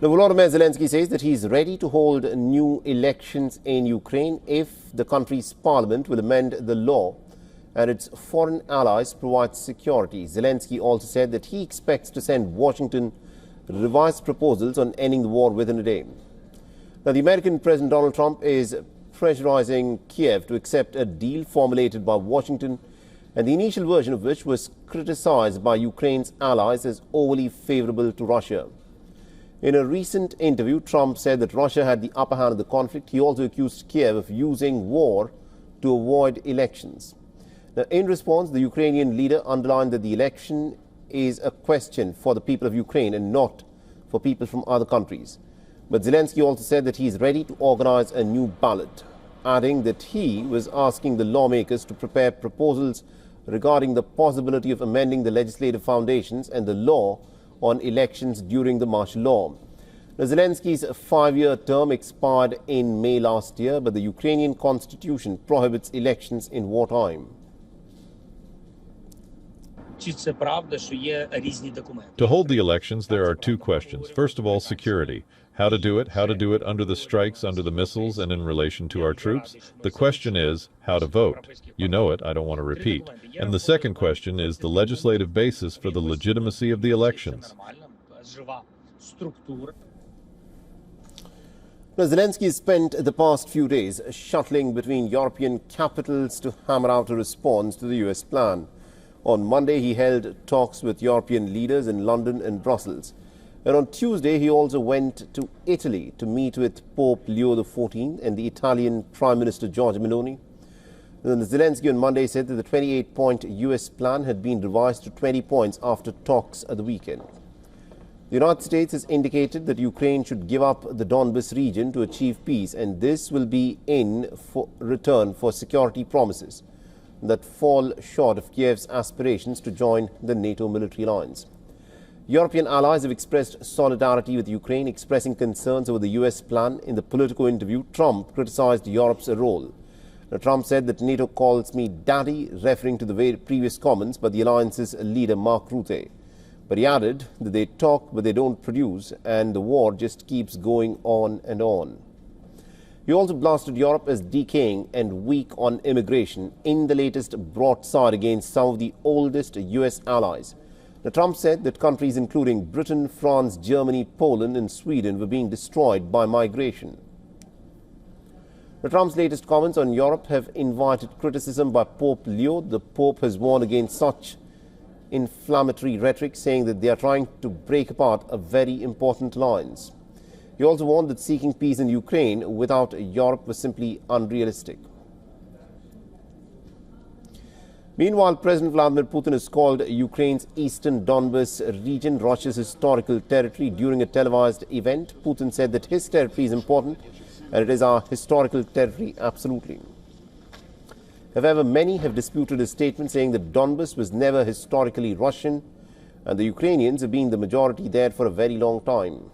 Now, Volodymyr Zelensky says that he is ready to hold new elections in Ukraine if the country's parliament will amend the law and its foreign allies provide security. Zelensky also said that he expects to send Washington revised proposals on ending the war within a day. Now, the American President Donald Trump is pressurizing Kiev to accept a deal formulated by Washington, and the initial version of which was criticized by Ukraine's allies as overly favorable to Russia. In a recent interview, Trump said that Russia had the upper hand in the conflict. He also accused Kiev of using war to avoid elections. Now, in response, the Ukrainian leader underlined that the election is a question for the people of Ukraine and not for people from other countries. But Zelensky also said that he is ready to organize a new ballot, adding that he was asking the lawmakers to prepare proposals regarding the possibility of amending the legislative foundations and the law on elections during the martial law. Now, Zelensky's 5-year term expired in May last year, but the Ukrainian constitution prohibits elections in wartime. To hold the elections, there are two questions. First of all, security. How to do it under the strikes, under the missiles, and in relation to our troops. The question is how to vote. You know it, I don't want to repeat. And the second question is the legislative basis for the legitimacy of the elections. Now, Zelensky spent the past few days shuttling between European capitals to hammer out a response to the US plan. On Monday, he held talks with European leaders in London and Brussels. And on Tuesday, he also went to Italy to meet with Pope Leo XIV and the Italian Prime Minister Giorgia Meloni. And Zelensky on Monday said that the 28-point US plan had been revised to 20 points after talks at the weekend. The United States has indicated that Ukraine should give up the Donbas region to achieve peace, and this will be in return for security promises that fall short of Kiev's aspirations to join the NATO military alliance. European allies have expressed solidarity with Ukraine, expressing concerns over the US plan. In the Politico interview, Trump criticized Europe's role. Now, Trump said that NATO calls me daddy, referring to the very previous comments by the alliance's leader Mark Rutte. But he added that they talk but they don't produce, and the war just keeps going on and on. He also blasted Europe as decaying and weak on immigration in the latest broadside against some of the oldest US allies. Now, Trump said that countries including Britain, France, Germany, Poland and Sweden were being destroyed by migration. Now, Trump's latest comments on Europe have invited criticism by Pope Leo. The Pope has warned against such inflammatory rhetoric, saying that they are trying to break apart a very important alliance. He also warned that seeking peace in Ukraine without Europe was simply unrealistic. Meanwhile, President Vladimir Putin has called Ukraine's eastern Donbas region Russia's historical territory during a televised event. Putin said that his territory is important and it is our historical territory, absolutely. However, many have disputed his statement, saying that Donbas was never historically Russian and the Ukrainians have been the majority there for a very long time.